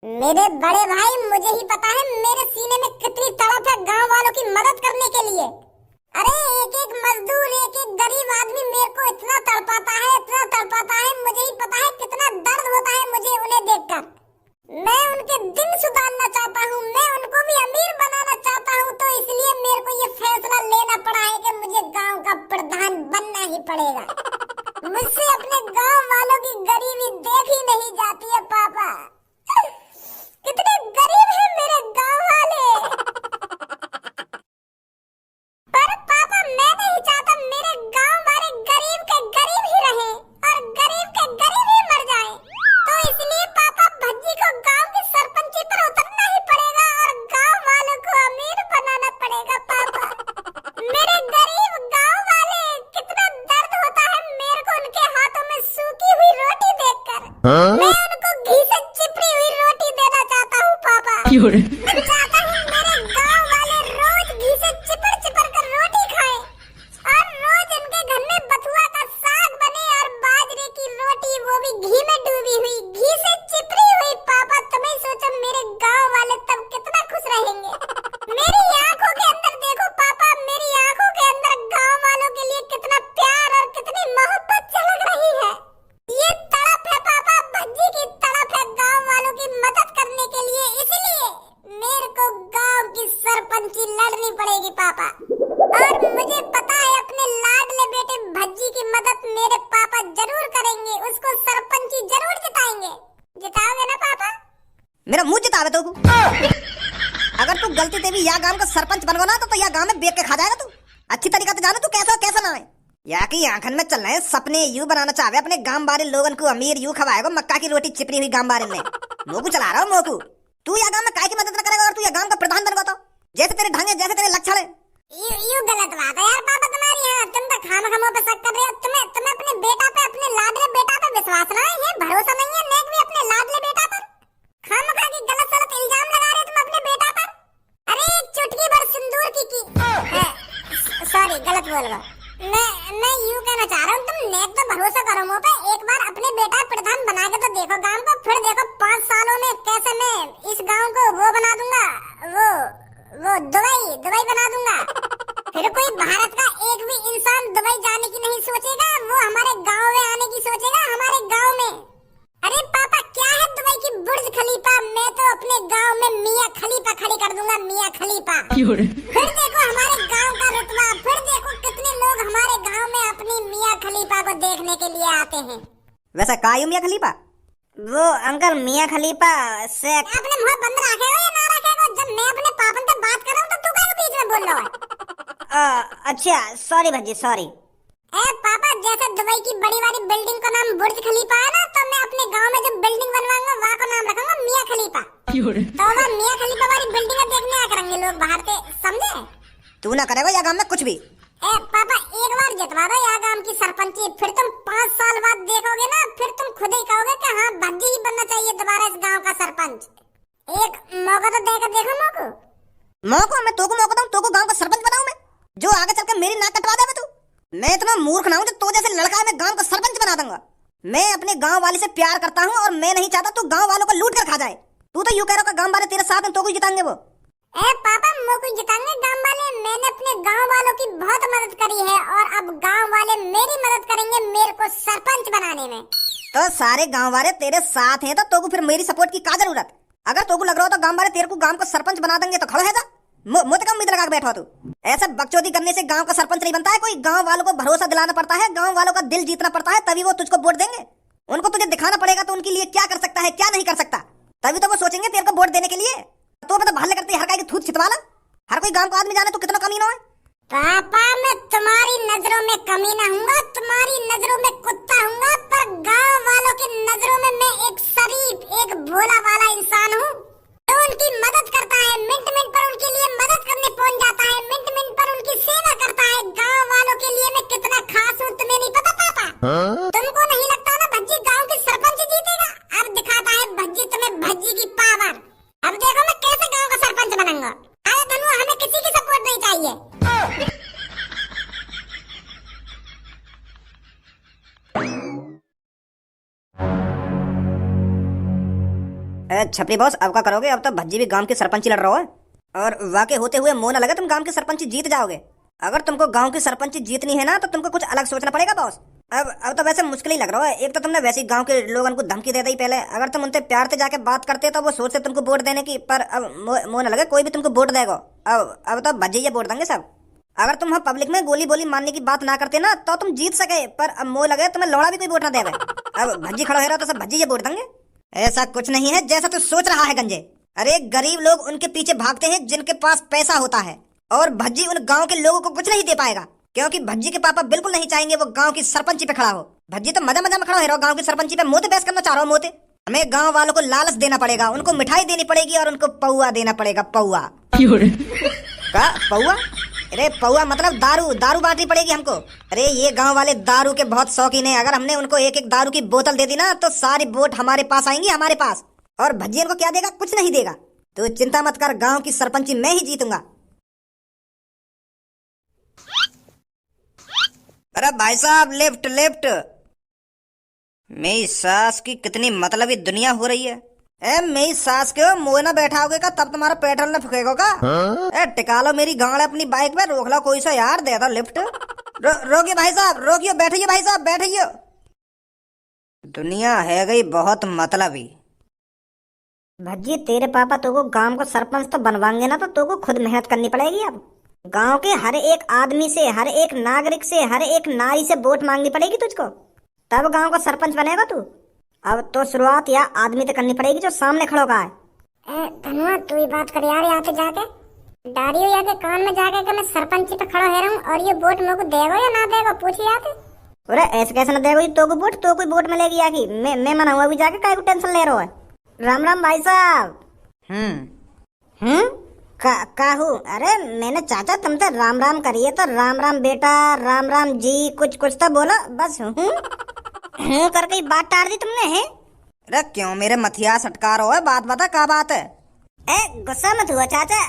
मेरे बड़े भाई, मुझे ही पता है मेरे सीने में कितनी तड़प है गांव वालों की मदद करने के लिए। अरे एक एक मजदूर, एक एक गरीब आदमी मेरे को इतना तड़पाता है, इतना तड़पाता है। मुझे ही पता है कितना दर्द होता है मुझे उन्हें देखकर। मैं उनके दिन सुधारना चाहता हूँ, मैं उनको भी अमीर बनाना चाहता हूँ। तो इसलिए मेरे को ये फैसला लेना पड़ा है कि मुझे गांव का प्रधान बनना ही पड़ेगा। मुझसे अपने गांव वालों की गरीबी देखी नहीं जाती है पापा। कितने गरीब हैं मेरे गांव वाले। पर पापा, मैं नहीं चाहता मेरे गांव वाले गरीब के गरीब ही रहें और गरीब के गरीब ही मर जाएं। तो इसलिए पापा, भज्जी को गांव की सरपंची पर उतरना ही पड़ेगा और गांव वालों को अमीर बनाना पड़ेगा पापा। मेरे गरीब गांव वाले, कितना दर्द होता है मेरे को उनके हाथों में सूखी हुई रोटी देखकर। मैं उनको घी से चिपड़ी हुई रोटी देना चाहता हूँ पापा। मैं चाहता हूँ मेरे गांव वाले रोज घी से चिपड़ चिपड़ कर रोटी खाएं और रोज उनके घर में बथुआ का साग बने और बाजरे की रोटी, वो भी घी में डूबी हुई, घी से चिपड़ी हुई। पापा, तुम्हें सोचो मेरे गांव वाले तब कितना खुश रहेंगे। मेरी आंखों के अंदर देखो पापा, मेरी आंखों के अंदर गांव वालों के लिए कितना प्यार और कितनी मोहब्बत झलक रही है। ये तड़प है पापा, भज्जी की तड़प है गांव वालों की मदद करने के लिए। इसलिए मेरे को गांव की सरपंची लड़नी पड़ेगी पापा। और मुझे पता है अपने लाडले बेटे भज्जी की मदद मेरे पापा जरूर करेंगे। उसको सरपंची जरूर जिताएंगे। जिताओगे ना पापा? मेरा मुंह जितावे तो अगर तू गलती से भी या गांव का सरपंच बनवा ना तो या गांव में बेच के खा जाएगा तू। अच्छी तरीका से जानो तू कैसा ना है। या की आंखन में चल रहे सपने यूं बनाना चाहे अपने गांव बारे लोगन को अमीर यूं खवाएगा मक्का की रोटी चिपड़ी हुई गांव बारे में। मोकू चला रहा हूँ मोकू। तू या गांव में काय की मदद न करेगा और तू या गांव का प्रधान बनवा तो जैसे तेरे ढंग है, जैसे तेरे लक्षण है। यू गलत बात है यार पापा तुम्हारी। यहाँ तुम तो खामखामों पे शक कर रहे हो। तुम्हें अपने बेटा पे, अपने लाडले बेटा पे विश्वास नहीं है, भरोसा नहीं है। नेक भी अपने लाडले बेटा पर खामखा की गलत सलत इल्जाम लगा रहे तुम अपने बेटा पर। अरे एक चुटकी भर सिंदूर की सॉरी गलत बोल गया। मैं यूं कहना चाह रहा हूँ, तुम नेक तो भरोसा करो मुझ पे। एक बार अपने बेटा प्रधान बना के तो देखो गांव को, फिर देखो 5 सालों में कैसे मैं इस गांव को वो बना दूंगा, वो दुबई बना दूंगा। फिर कोई भारत का एक भी इंसान दुबई जाने की नहीं सोचेगा, वो हमारे गांव में आने की सोचेगा, हमारे गांव में। अरे पापा, क्या है दुबई की बुर्ज खलीफा, मैं तो अपने गांव में मियां खलीफा खड़ी कर दूंगा, मियां खलीफा। फिर देखो हमारे गांव का रुतबा, फिर देखो कितने लोग हमारे गांव में अपनी मियां खलीफा को देखने के लिए आते हैं। वैसा कायू मियां खलीफा? वो अंकल मियां खलीफा से अपने मुंह बंद रखे हो या ना रखे हो? जब मैं अपने पापन से बात कर रहा हूँ तो तू क्या बीच में बोल रहा है? अच्छा सॉरी भज्जी सॉरी। पापा, जैसे दुबई की बड़ी वाली बिल्डिंग का नाम बुर्ज खलीफा है ना, तो मैं अपने गांव में जो बिल्डिंग बनवाऊंगा वहाँ का नाम रखूंगा मियां खलीफा। तो वह मियां खलीफा वाली बिल्डिंग देखने आ करेंगे लोग बाहर से, समझे? तू ना करेगा या गांव में कुछ भी। पापा, एक बार जितवा दो या गांव की सरपंची, फिर तुम 5 साल बाद देखोगे ना, फिर तुम खुद ही कहोगे कि हाँ भज्जी ही बनना चाहिए दोबारा इस गांव का सरपंच। एक मौका तो देकर देखो। मौका मैं तोको मौका दूं, तोको गांव का सरपंच बनाऊं मैं, जो आगे चल के मेरी नाक कटवा देवे तू। मैं इतना मूर्ख ना हूं जो तो जैसे लड़का है मैं गांव का सरपंच बना दूंगा। मैं अपने गांव वाले से प्यार करता हूं और मैं नहीं चाहता तू गांव वालों को लूट कर खा जाए। तू तो यूं कह रहा गांव वाले तेरे साथ हैं, तो को जिताएंगे वो। पापा, मोको जिताएंगे गांव वाले। मैंने अपने गांव वालों की बहुत मदद करी है और अब गांव वाले मेरी मदद करेंगे मेरे को सरपंच बनाने में। तो सारे गांव वाले तेरे साथ हैं तो तोको फिर मेरी सपोर्ट की क्या जरूरत? अगर तोको लग रहा हो तो गांव वाले तेरे को गांव का सरपंच बना देंगे तो खड़ो है जा। मुझे कम उम्मीद लगा के बैठा तू। ऐसे बकचोदी करने से गांव का सरपंच नहीं बनता है कोई। गांव वालों को भरोसा दिलाना पड़ता है, गांव वालों का दिल जीतना पड़ता है, तभी वो तुझको वोट देंगे। उनको तुझे दिखाना पड़ेगा तो उनके लिए क्या कर सकता है क्या नहीं कर सकता, तभी तो वो सोचेंगे तेरे को वोट देने के लिए। तो मतलब भाले करते हर की थूत छितवाना, हर कोई गांव का आदमी जाने तो कितना कमीना है। पापा, मैं तुम्हारी नजरों में कमीना हूँगा, तुम्हारी नजरों में कुत्ता हूँगा, पर गांव वालों की नजरों में मैं एक शरीफ, एक भोला वाला इंसान हूँ तो उनकी मदद करता है। मिनट मिनट पर उनके लिए मदद करने पहुँच जाता है, मिनट मिनट पर उनकी सेवा करता है। गांव वालों के लिए मैं कितना खास हूँ तुम्हें नहीं पता पापा? तुमको नहीं लगता ना भज्जी गांव की सरपंच जीतेगा? अब दिखाता है भज्जी तुम्हें भज्जी की पावर। अब देखो मैं कैसे गांव का सरपंच बनूंगा। अरे धनु, हमें किसी की सपोर्ट नहीं चाहिए। छपरी बॉस, अब क्या करोगे? अब तो भज्जी भी गांव की सरपंची लड़ रहा है और वाकई होते हुए मोह न लगे तुम गांव की सरपंची जीत जाओगे। अगर तुमको गांव की सरपंची जीतनी है ना तो तुमको कुछ अलग सोचना पड़ेगा बॉस। अब तो वैसे मुश्किल ही लग रहा है। एक तो तुमने वैसे ही गांव के लोगों को धमकी दे दी पहले, अगर तुम उनसे प्यार से जाके बात करते तो वो सोचते तुमको वोट देने की, पर अब मोह न लगे कोई भी तुमको वोट देगा। अब तो भज्जी वोट देंगे सब। अगर तुम हम पब्लिक में गोली बोली मारने की बात ना करते ना तो तुम जीत सके, पर अब मोह लगे तुम्हें लौड़ा भी कोई वोट ना देगा। अब भज्जी खड़ा हो रहा तो सब भज्जी वोट देंगे। ऐसा कुछ नहीं है जैसा तू सोच रहा है गंजे। अरे गरीब लोग उनके पीछे भागते हैं जिनके पास पैसा होता है, और भज्जी उन गांव के लोगों को कुछ नहीं दे पाएगा, क्योंकि भज्जी के पापा बिल्कुल नहीं चाहेंगे वो गांव की सरपंची पे खड़ा हो। भज्जी तो मजा मजा में खड़ा हो रहा गांव की सरपंची पे, मोते बहस करना चाह रहा हूँ मोते। हमें गांव वालों को लालच देना पड़ेगा, उनको मिठाई देनी पड़ेगी और उनको पौआ देना पड़ेगा। पौआ का पौआ? अरे पौआ मतलब दारू, दारू बांटनी पड़ेगी हमको। अरे ये गांव वाले दारू के बहुत शौकीन है, अगर हमने उनको एक एक दारू की बोतल दे दी ना तो सारी वोट हमारे पास आएंगी, हमारे पास। और भज्जी इनको क्या देगा? कुछ नहीं देगा। तो चिंता मत कर, गांव की सरपंची मैं ही जीतूंगा। अरे भाई साहब लेफ्ट लेफ्ट। मेरी सास की कितनी मतलबी दुनिया हो रही है। मेरी सास के मुंह ना बैठाओगे का तब तुम्हारा पेट्रोल न फूकेगा का? टिका लो मेरी गांड अपनी बाइक पे, रोक लो कोई सा यार, दे दो लिफ्ट। रोकिए भाई साहब, रोकियो, बैठिए भाई साहब बैठिए। दुनिया है गई बहुत मतलबी। भज्जी तेरे पापा तो को गांव को सरपंच तो बनवाएंगे ना, तो तो को खुद मेहनत करनी पड़ेगी। अब गांव के हर एक आदमी से, हर एक नागरिक से, हर एक नारी से वोट मांगनी पड़ेगी तुझको, तब गांव का सरपंच बनेगा तू। अब तो शुरुआत या आदमी तो करनी पड़ेगी जो सामने खड़ो का है। धनुआ तू ही बात कर यार, यहाँ पे जाके डारियो या के कान में जाके कि मैं सरपंची पे खड़ा है रहूं और ये वोट मेरे को देगा या ना देगा, पूछिए आके। अरे ऐसे कैसे ना देगा? तो को वोट तो कोई वोट मिलेगी या की? मैं मना हुआ अभी जाके, काय को टेंशन ले रहा है। राम राम भाई साहब। काहू? अरे मैंने चाचा तुम तो राम राम करिए, तो राम राम बेटा, राम राम जी, कुछ कुछ तो बोला बस। हूँ करके ही बात टाड़ दी तुमने है? अरे क्यों मेरे मथिया सटका रहा है? बात बता, क्या बात है? गुस्सा मत हुआ चाचा,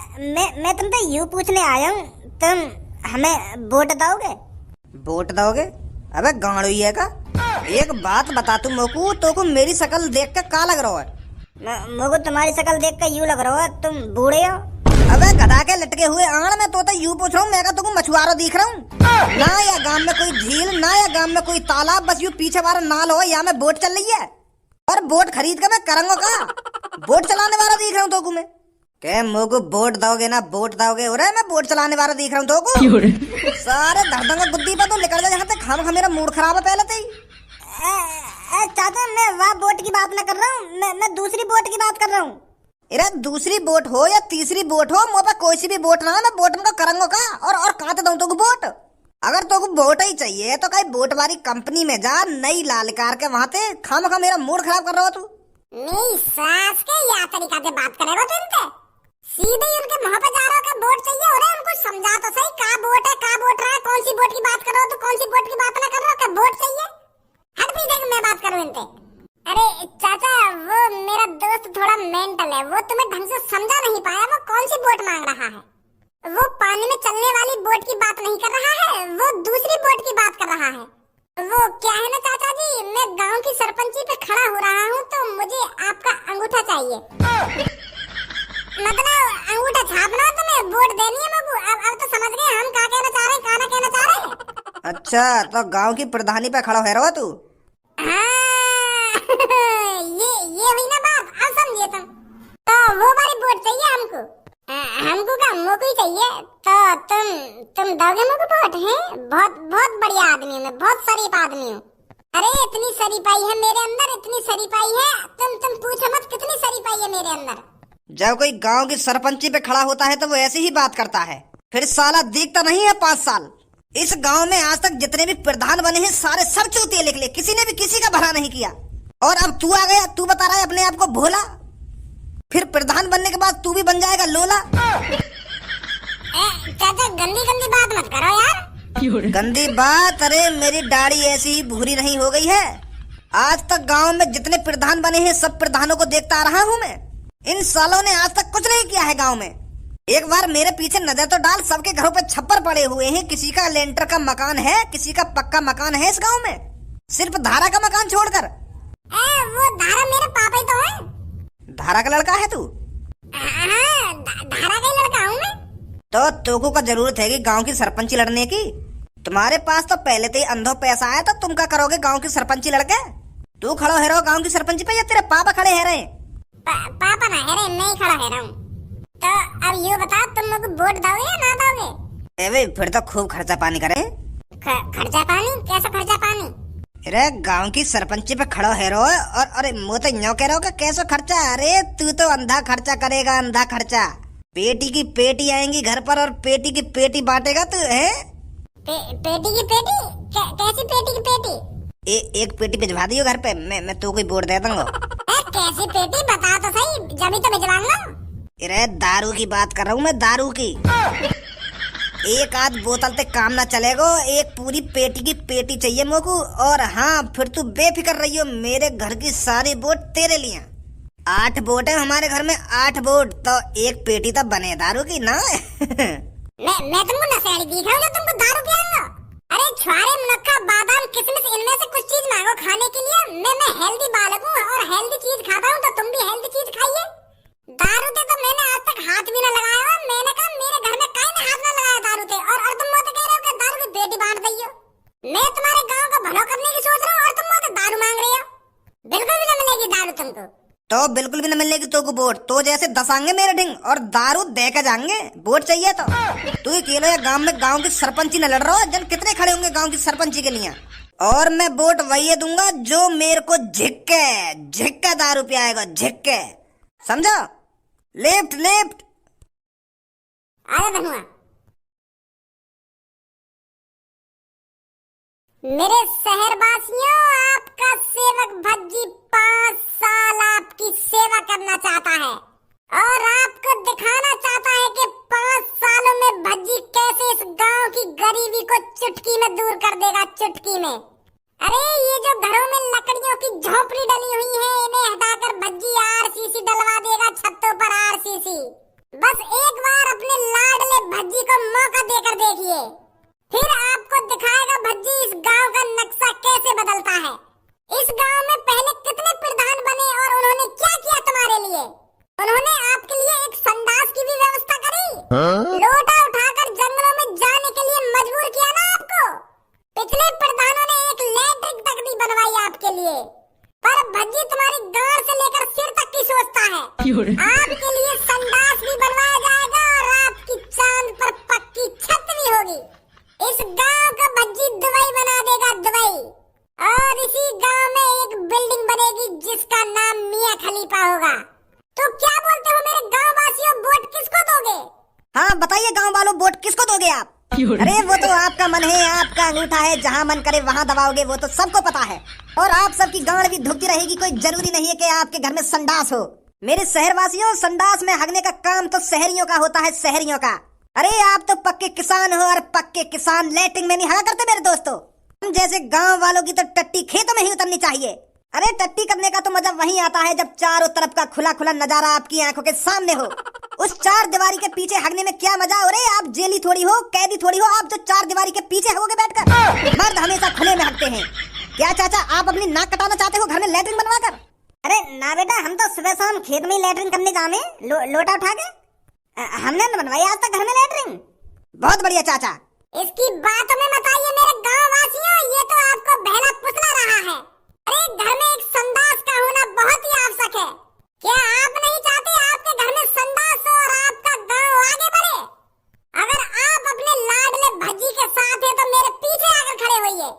मैं तुमसे यूं पूछने आया हूँ, तुम हमें वोट दोगे? वोट दोगे? अबे गांडू ही है का? एक बात बता तू मोकू, तो को मेरी शक्ल देख के का लग रहा है? मोको तुम्हारी शक्ल देख के यूं लग रहा है तुम बूढ़े हो। अबे गधा के लटके हुए आंगन में तो यूं पूछ रहा हूँ मैं, तुमको मछुआरा दिख रहा हूँ ना? या गांव में कोई झील ना, या गांव में कोई तालाब, बस यूं पीछे वाला नाल हो, या में बोट चल रही है और बोट खरीद के मैं करूंगा का? बोट चलाने वाला दिख रहा हूँ तो मैं के मोको वोट दोगे ना? वोट दोगे? हो रहा मैं बोट चलाने वाला दिख रहा हूँ तो को? सारे धड़धंगा बुद्धि पर तो निकल जाए यहाँ से, खाम खा मेरा मूड खराब है पहले से ही। चाचा मैं वह बोट की बात ना कर रहा हूँ, मैं दूसरी बोट की बात कर रहा हूँ। अरे दूसरी बोट हो या तीसरी बोट हो, मुझे कोई सी भी बोट ना, मैं बोट में करूंगा का? और कहाँ से दूं तो बोट? अगर तो बोट ही चाहिए तो कहीं बोट वाली कंपनी में जा, नई लाल कार के वहाँ से। खाम खा मेरा मूड खराब कर रहा हो तू। मेरी सास के या तरीका से बात करेगा तू इनसे? सीधे ही उनके मुंह पे जा रहा हो कि वोट चाहिए। हो रहा है उनको समझा तो सही, का वोट है, का वोट रहा है, कौन सी वोट की बात कर रहे हो, तो कौन सी वोट की बात ना कर रहे हो कि वोट चाहिए। हट भी देख मैं बात करूं इनसे। अरे चाचा वो मेरा दोस्त थोड़ा मेंटल है, वो तुम्हें ढंग से समझा नहीं पाया। वो कौन सी बोट मांग रहा है? वो पानी में चलने वाली बोट की बात नहीं कर रहा है, वो दूसरी बोट की बात कर रहा है। वो क्या है ना चाचा जी, मैं गांव की सरपंची पे खड़ा हो रहा हूँ तो मुझे आपका अंगूठा चाहिए। मतलब अंगूठा छापना है तुम्हें, वोट देनी है मेरे को। अब तो समझ गए हम क्या कहना चाह रहे हैं, क्या ना कहना चाह रहे हैं। अच्छा तो गांव की प्रधानी पे खड़ा है रहो तू? ये हुई ना बात, अब समझिए तुम। तो वो वाली वोट चाहिए हमको, हमको का मोको ही चाहिए। तो तुम दोगे मोको वोट? है बहुत बहुत बढ़िया आदमी हूँ मैं, बहुत शरीफ आदमी हूँ। अरे इतनी शरीफाई है मेरे अंदर, इतनी शरीफाई है, तुम पूछो मत कितनी शरीफाई है मेरे अंदर। जब कोई गांव की सरपंची पे खड़ा होता है तो वो ऐसे ही बात करता है, फिर साला दिखता नहीं है 5 साल। इस गांव में आज तक जितने भी प्रधान बने हैं सारे सब चूतिए निकले, किसी ने भी किसी का भला नहीं किया। और अब तू आ गया, तू बता रहा है अपने आप को भोला, फिर प्रधान बनने के बाद तू भी बन जाएगा लोला। चाचा गंदी गंदी बात मत करो यार। गंदी बात? अरे मेरी दाढ़ी ऐसी ही भूरी नहीं हो गई है। आज तक गांव में जितने प्रधान बने हैं सब प्रधानों को देखता आ रहा हूँ मैं। इन सालों ने आज तक कुछ नहीं किया है गांव में। एक बार मेरे पीछे नजर तो डाल, सबके घरों पे छप्पर पड़े हुए हैं, किसी का लेंटर का मकान है, किसी का पक्का मकान है इस गांव में, सिर्फ धारा का मकान छोड़कर। वो धारा मेरे पापा ही तो है। धारा का लड़का है तू? हाँ, धारा का ही लड़का हूँ मैं। तो तुमको का जरूरत है कि गांव की सरपंची लड़ने की? तुम्हारे पास तो पहले से ही अंधो पैसा है, तो तुम क्या करोगे गांव की सरपंची लड़के? तू खड़ो है रहो गांव की सरपंची पे या तेरे पापा खड़े है रहे? पापा ना है रहे, मैं ही खड़ा है रहा हूँ। तो अब ये बता, तुम लोग वोट दोगे या ना दोगे? ए फिर तो खूब खर्चा पानी करे। खर्चा पानी? कैसा खर्चा पानी? अरे गांव की सरपंची पे खड़ो है रहो और अरे मुँह तो यूं कह रहा हो कि कैसा खर्चा? अरे तू तो अंधा खर्चा करेगा, अंधा खर्चा। पेटी की पेटी आएंगी घर पर और पेटी की पेटी बांटेगा तू है? पेटी की पेटी? कैसी पेटी की पेटी? एक पेटी भिजवा दियो घर पे, मैं तो कोई वोट दे दूंगा। कैसी पेटी बता तो सही, जब तो भिजवाऊंगा। अरे दारू की बात कर रहा हूँ मैं, दारू की। एक आध बोतल से काम ना चलेगा, एक पूरी पेटी की पेटी चाहिए मुझको। और हाँ फिर तू बेफिक्र रही हो, मेरे घर की सारी वोट तेरे लिए। 8 वोट है हमारे घर में, 8 वोट, तो एक पेटी तो बने दारू की ना। मैं तुमको नशेड़ी दिख रहा हूँ जो तुमको दारू पिलाऊंगा? अरे छुआरे, मुनक्का, बादाम, किशमिश, इनमें से कुछ चीज मांगो खाने के लिए। मैं हेल्दी बालक हूँ और हेल्दी चीज खाता हूँ, तो तुम भी हेल्दी चीज खाइए। दारू ते तो मैंने आज तक हाथ भी ना लगाया। मैंने कहा मेरे घर में कहीं ने हाथ ना लगाया दारू ते, और तुम मुझे कह रहे हो कि दारू की पेटी बांट दियो। मैं तुम्हारे गांव का भला करने की सोच रहा हूँ और तुम मुझे दारू मांग रही हो। बिल्कुल भी ना मिलेगी दारू तुमको। तो बिल्कुल भी न मिलेगी तो को वोट, तो जैसे 10 आएंगे मेरे ढिंग और दारू दे के जाएंगे। वोट चाहिए तो तू अकेले गांव में गांव की सरपंची न लड़ रहा हो, जन कितने खड़े होंगे गांव की सरपंची के लिए। और मैं वोट वही दूंगा जो मेरे को झिक्के दारू पियाएगा, झिक्के, समझो? Left left. अरे धनुआ, मेरे शहरवासियों, आपका सेवक भज्जी 5 साल आपकी सेवा करना चाहता है और आपको दिखाना चाहता है कि 5 सालों में भज्जी कैसे इस गांव की गरीबी को चुटकी में दूर कर देगा, चुटकी में। अरे ये जो घरों में लकड़ियों की झोपड़ी डली हुई है, इन्हें हटाकर भज्जी आरसीसी डलवा देगा, छतों पर आरसीसी। बस एक बार अपने लाडले भज्जी को मौका देकर देखिए, फिर आपको दिखाएगा भज्जी इस गांव का नक्शा कैसे बदलता है। इस गांव में पहले कितने प्रधान बने और उन्होंने क्या किया तुम्हारे लिए? उन्होंने आपके लिए एक संडास की भी व्यवस्था करी। लोटा उठाकर जंगलों में जाने के लिए मजबूर किया ना आपको। पिछले प्रधानों ने एक लैट्रिन तक नहीं बनवाई आपके लिए, पर भज्जी तुम्हारी गांड से लेकर सिर तक की सोचता है। आपके लिए संडास भी बनवाया जाएगा और आपकी चांद पर पक्की छत भी होगी। इस गांव का भज्जी दुबई बना देगा, दुबई। और इसी गांव में एक बिल्डिंग बनेगी जिसका नाम मियां खलीफा होगा। तो क्या बोलते हो मेरे गांव वासियों, वोट किसको दोगे? हाँ बताइए गांव वालों, वोट किसको दोगे आप? अरे वो तो आपका मन है, आपका अंगूठा है, जहाँ मन करे वहाँ दबाओगे, वो तो सबको पता है। और आप सबकी गांड भी धुकती रहेगी, कोई जरूरी नहीं है कि आपके घर में संडास हो। मेरे शहरवासियों, संडास में हगने का काम तो शहरियों का होता है, शहरियों का। अरे आप तो पक्के किसान हो और पक्के किसान लैट्रिन में नहीं हगा करते मेरे दोस्तों। हम जैसे गांव वालों की तो टट्टी खेतों में ही उतरनी चाहिए। अरे टट्टी करने का तो मजा वहीं आता है जब चारों तरफ का खुला खुला नजारा आपकी आंखों के सामने हो। उस 4 दीवारी के पीछे हगने में क्या मजा? अरे आप जेली थोड़ी हो, कैदी थोड़ी हो, आप जो 4 दीवारी के पीछे हगोगे बैठकर। मर्द हमेशा खुले में हगते हैं। क्या चाचा आप अपनी नाक कटाना चाहते हो घर में लैट्रिन बनवा कर? अरे ना बेटा, हम तो सुबह शाम खेत में ही लैट्रिन करने जाने, लोटा उठा के। हमने न बनवाई आज तक घर में लैट्रिन। बहुत बढ़िया चाचा। इसकी बातों में मत आइए मेरे गांव वासियों, ये तो आपको बहला फुसला रहा है। अरे घर में एक संडास का होना बहुत ही आवश्यक है। क्या आप नहीं चाहते आपके घर में संडास हो और आपका गांव आगे बढ़े? अगर आप अपने लाडले भज्जी के साथ हैं तो मेरे पीछे आकर खड़े होइए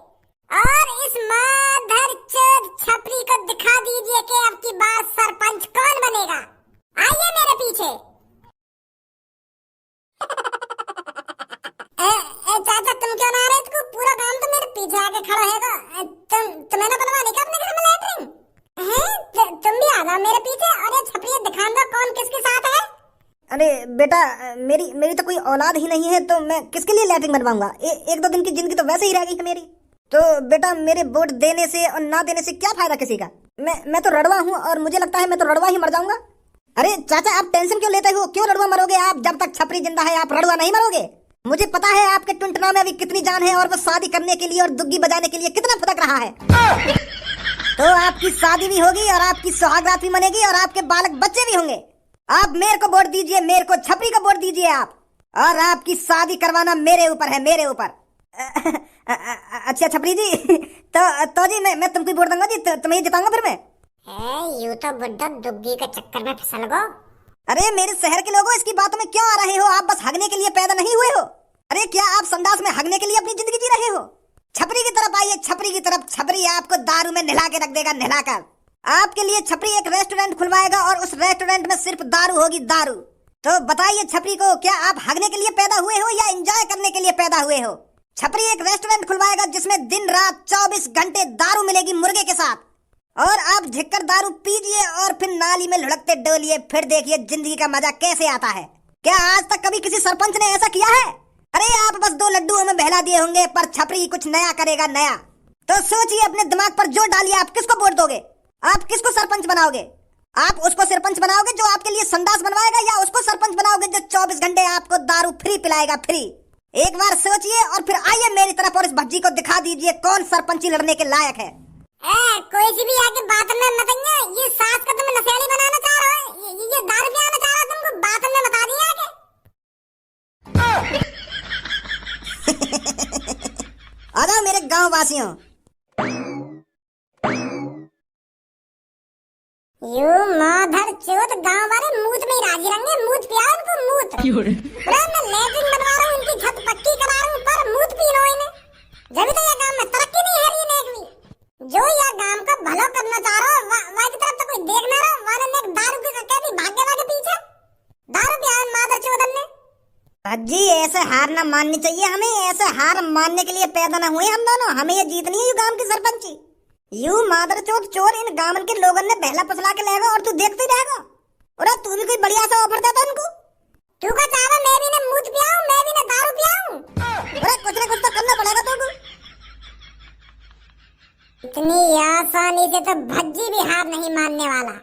और इस माधरचोद छपरी को दिखा दीजिए कि अब की बार सरपंच कौन बनेगा। आइए मेरे पीछे। चाचा तुम क्यों ना आ रहे? पूरा काम तो मेरे पीछे आके खड़ा है। तुम्हें ना बनवाने का अपने घर में लैट्रिन है? तुम भी आ जाओ मेरे पीछे और ये छपरी दिखा दो कौन किसके साथ है। अरे बेटा, मेरी तो कोई औलाद ही नहीं है, तो मैं किसके लिए लैट्रिन बनवाऊंगा? 1-2 दिन की जिंदगी तो वैसे ही रह गई है मेरी। तो बेटा मेरे वोट देने से और ना देने से क्या फायदा किसी का? मैं तो रड़वा हूँ और मुझे लगता है मैं तो रड़वा ही मर जाऊंगा। अरे चाचा आप टेंशन क्यों लेते हो? क्यों रड़वा मरोगे आप? जब तक छपरी जिंदा है आप रड़वा नहीं मरोगे। मुझे पता है आपके टुनटुना में अभी कितनी जान है और वो शादी करने के लिए और दुग्गी बजाने के लिए कितना फुदक रहा है। तो आपकी शादी भी होगी और आपकी सुहागरात भी मनेगी और आपके बालक बच्चे भी होंगे। आप मेरे को वोट दीजिए, मेरे को, छपरी को वोट दीजिए आप, और आपकी शादी करवाना मेरे ऊपर है, मेरे ऊपर। अच्छा छपरी जी, तो जी मैं तुमको वोट दूंगा जी, तुम्हें जिताऊंगा फिर मैं। यूं तो बुड्ढा दुग्गी के चक्कर में फिसल गो। अरे मेरे शहर के लोगों, इसकी बातों में क्यों आ रहे हो? आप बस हगने के लिए पैदा नहीं हुए हो। अरे क्या आप संडास में हगने के लिए अपनी जिंदगी जी रहे हो? छपरी की तरफ आइए, छपरी की तरफ। छपरी आपको दारू में नहला के रख देगा, नहलाकर। आपके लिए छपरी एक रेस्टोरेंट खुलवाएगा और उस रेस्टोरेंट में सिर्फ दारू होगी, दारू। तो बताइए छपरी को, क्या आप हगने के लिए पैदा हुए हो या एंजॉय करने के लिए पैदा हुए हो? छपरी एक रेस्टोरेंट खुलवाएगा जिसमें दिन रात 24 घंटे दारू मिलेगी, मुर्गे के साथ। और आप झिककर दारू पीजिए और फिर नाली में लुढ़कते डोलिए, फिर देखिए जिंदगी का मजा कैसे आता है। क्या आज तक कभी किसी सरपंच ने ऐसा किया है? अरे आप बस 2 लड्डुओं में बहला दिए होंगे, पर छपरी कुछ नया करेगा, नया। तो सोचिए, अपने दिमाग पर जोर डालिए, आप किसको वोट दोगे? आप किसको सरपंच बनाओगे? आप उसको सरपंच बनाओगे जो आपके लिए संडास बनवाएगा, या उसको सरपंच बनाओगे जो 24 घंटे आपको दारू फ्री पिलाएगा, फ्री? एक बार सोचिए और फिर आइए मेरी तरफ और इस भज्जी को दिखा दीजिए कौन सरपंची लड़ने के लायक है। कोई सी भी आके बात में मत आइए। ये सास का तुम नशेली बनाना चाह रहे हो, ये दारू पिलाना चाह रहा है, तुमको बात में बता दिया आके। आ जाओ मेरे गांव वासियों। यू माधर चौथ, गांव वाले मूत में ही राजी रहेंगे। मूत पियाओ उनको, मूत। मैं लेटरिन बनवा रहा हूँ, इनकी छत पक्की करा रहा हूँ, पर मूत पी लो इन्हें। जब तो ये गांव में तरक्की नहीं है रही एक भी। जो यह गांव का भला करना चाह रहा हो, वहाँ की तरफ तो कोई देख ना रहा। वाले ने दारू की कहती भाग्य वाले पीछे दारू पियाओ माधर चौधन ने। भज्जी ऐसे हार ना माननी चाहिए हमें, ऐसे हार मानने के लिए पैदा ना हुए हम दोनों। हमें ये जीतनी है, यू गांव की सरपंची। यू मादर चौथ चोर, इन गांव के लोगों ने बहला पसला के लेगा और तू देखते रहेगा। और तू भी कोई बढ़िया सा ऑफर देता उनको। तू का चाहा मैं भी ना मूत पियाऊं, मैं भी ना दारू पियाऊं। अरे कुछ ना कुछ तो करना पड़ेगा तुमको। इतनी आसानी से तो भज्जी भी हार नहीं मानने वाला।